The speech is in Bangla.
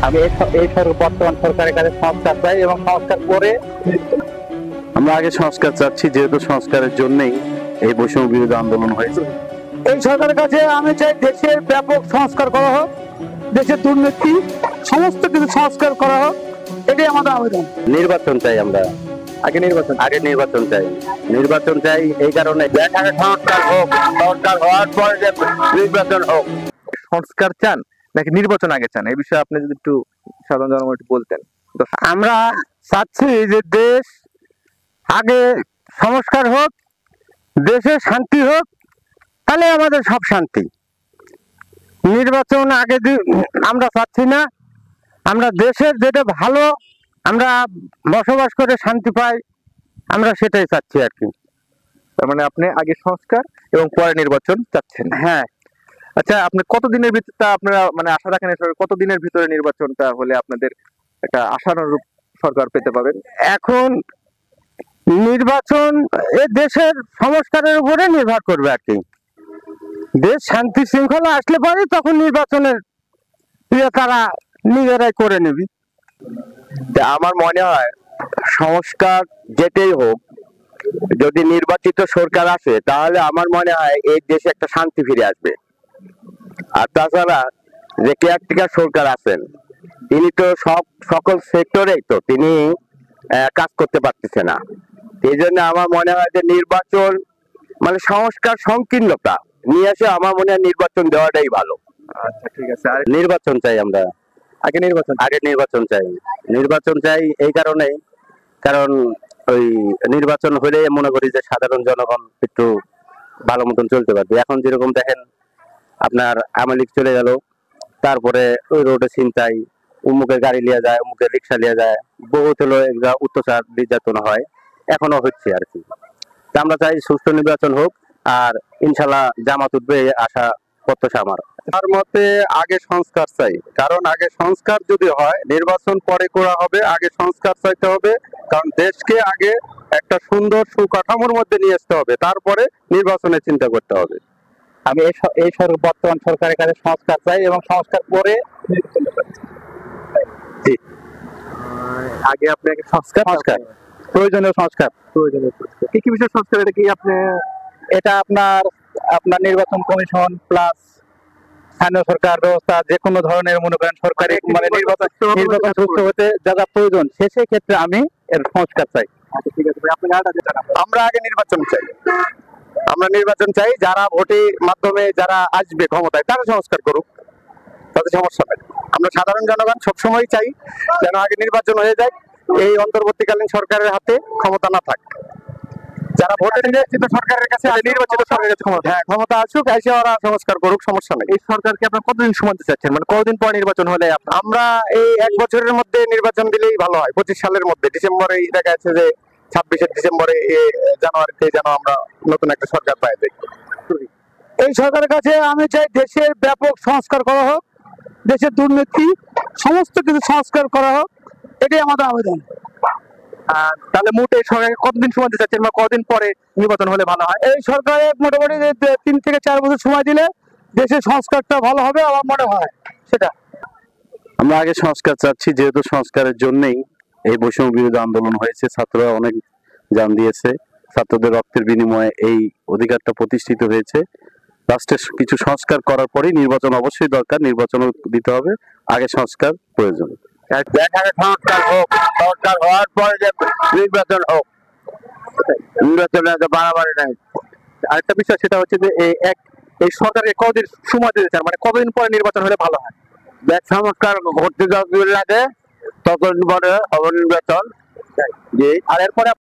আমি এই বর্তমান সরকারের কাছে সংস্কার চাই এবং সংস্কার করে আমরা আগে সংস্কার চাচ্ছি, যেহেতু সংস্কারের জন্যই এই বৈষম্য বিরোধী আন্দোলন হয়েছে। এই সরকারের কাছে আমি চাই দেশের ব্যাপক সংস্কার করা হোক, দেশের দুর্নীতি সমস্ত কিছু সংস্কার করা হোক, এটাই আমাদের আবেদন। নির্বাচন চাই আমরা, আগে নির্বাচন চাই। নির্বাচন চাই এই কারণে যেখানে সংস্কার হোক, সংস্কার হওয়ার পরে যে নির্বাচন হোক। সংস্কার চান নাকি নির্বাচন আগে চান, এই বিষয়ে আপনি যদি একটু সাধারণ জনগণ একটু বলতেন। আমরা চাচ্ছি যে দেশ আগে সংস্কার হোক, দেশে শান্তি হোক, তাহলে আমাদের সব শান্তি। নির্বাচন আগে আমরা চাচ্ছি না। আমরা দেশের যেটা ভালো, আমরা বসবাস করে শান্তি পাই, আমরা সেটাই চাচ্ছি আর কি। তার মানে আপনি আগে সংস্কার এবং পরে নির্বাচন চাচ্ছেন। হ্যাঁ, আচ্ছা, আপনি কতদিনের ভিতরে আপনারা মানে আশা রাখেন কতদিনের ভিতরে নির্বাচনটা হলে আপনাদের একটা আশানুরূপ সরকার পেতে পাবেন? এখন নির্বাচন এ দেশের সংস্কারের উপরে নির্ভর করবে আর কি। দেশ শান্তি শৃঙ্খলা আসলে পরে তখন নির্বাচনের তারা নিজেরাই করে নেবে। আমার মনে হয় সংস্কার যেটাই হোক, যদি নির্বাচিত সরকার আসে তাহলে আমার মনে হয় এই দেশে একটা শান্তি ফিরে আসবে। আর তাছাড়া যে কেয়ারটেকার সরকার আছেন, তিনি তো সকল সেক্টরেই তো তিনি কাজ করতে পারতেছে না। এই জন্য আমার মনে হয় যে নির্বাচন মানে সংস্কার সংকীর্ণতা নিয়ে এসে আমার মনে হয় নির্বাচন দেওয়াটাই ভালো। আচ্ছা, ঠিক আছে। আর নির্বাচন চাই আমরা, আগে নির্বাচন চাই। নির্বাচন চাই এই কারণেই, কারণ ওই নির্বাচন হলে মনে করি যে সাধারণ জনগণ একটু ভালো মতন চলতে পারবে। এখন যেরকম দেখেন আপনার আওয়ামী লীগ চলে গেল, তারপরে ওই রোডে ছিনতাই, উমুকের গাড়ি লিয়ে যায়, উমুকের রিক্সা লিয়ে যায়, বহুত হলো এগুলা অত্যাচার নির্যাতন হয়, এখনো হচ্ছে আর কি। তা আমরা চাই সুষ্ঠু নির্বাচন হোক, আর ইনশাল্লাহ জামাত উঠবে আশা প্রত্যাশা আমার। তার মতে আগে সংস্কার চাই, কারণ আগে সংস্কার যদি হয় নির্বাচন পরে করা হবে, আগে সংস্কার চাইতে হবে। কারণ দেশকে আগে একটা সুন্দর সুকাঠামোর মধ্যে নিয়ে আসতে হবে, তারপরে নির্বাচনের চিন্তা করতে হবে। আমি এই বর্তমান সরকারের কাছে সংস্কার চাই এবং সংস্কার করে আগে আপনি সংস্কার প্রয়োজনীয় সংস্কার। কি কি বিষয় সংস্কার, এটা কি আপনি? এটা আপনার আপনার নির্বাচন কমিশন প্লাস স্থানীয় সরকার ব্যবস্থা, যে কোনো ধরনের মনে করেন সরকারি মানে নির্বাচন সুস্থ হতে যা যা প্রয়োজন, সেই ক্ষেত্রে আমি এর সংস্কার চাই। আচ্ছা, ঠিক আছে ভাই, আপনি আমরা আগে নির্বাচন চাই। আমরা নির্বাচন চাই, যারা ভোটের মাধ্যমে যারা আসবে ক্ষমতায় তারা সংস্কার করুক, তাতে সমস্যা নাই। আমরা সাধারণ জনগণ সবসময় চাই যেন আগে নির্বাচন হয়ে যায়, এই অন্তর্বর্তীকালীন সরকারের হাতে ক্ষমতা না থাক। যারা ভোটের নির্বাচিত সরকারের কাছে নির্বাচিত সরকারের কাছে ক্ষমতা আসুক, এসে ওরা সংস্কার করুক, সমস্যা নেই। এই সরকারকে আপনার কতদিন সময় দিতে চাচ্ছেন, মানে কতদিন পর নির্বাচন হলে আমরা এই 1 বছরের মধ্যে নির্বাচন দিলেই ভালো হয়। 25 সালের মধ্যে ডিসেম্বরে দেখা যাচ্ছে যে 26 ডিসেম্বরে জানুয়ারিতে যেন আমরা নতুন একটা সরকার পাই যাই। এই সরকারের কাছে আমি চাই দেশের ব্যাপক সংস্কার করা হোক, দেশের দুর্নীতি সমস্ত কিছু সংস্কার করা হোক, এটাই আমাদের আবেদন। তাহলে মোট এই সরকারকে কতদিন সময় দিতে চাচ্ছেন, বা কতদিন পরে নির্বাচন হলে ভালো হয়? এই সরকারে মোটামুটি 3 থেকে 4 বছর সময় দিলে দেশের সংস্কারটা ভালো হবে আমার মনে হয় সেটা। আমরা আগে সংস্কার চাচ্ছি, যেহেতু সংস্কারের জন্যই এই বৈষম্য বিরোধী আন্দোলন হয়েছে। ছাত্ররা অনেক জান দিয়েছে, ছাত্রদের রক্তের বিনিময়ে এই অধিকারটা প্রতিষ্ঠিত হয়েছে। রাষ্ট্রের কিছু সংস্কার করার পরেই নির্বাচন অবশ্যই দরকার, নির্বাচন দিতে হবে, আগে সংস্কার প্রয়োজন। যেখানে সংস্কার হোক, সংস্কার হওয়ার পরে যে নির্বাচন হোক, নির্বাচনে বাড়াবাড়ি নাই। আরেকটা বিষয় সেটা হচ্ছে যে এই সরকারকে কতদিন সময় দিতে চান, মানে কতদিন পরে নির্বাচন হলে ভালো হয়? যে সংস্কার ঘটতে যতদিন লাগে ততদিন পরে হবে নির্বাচন। আর এরপরে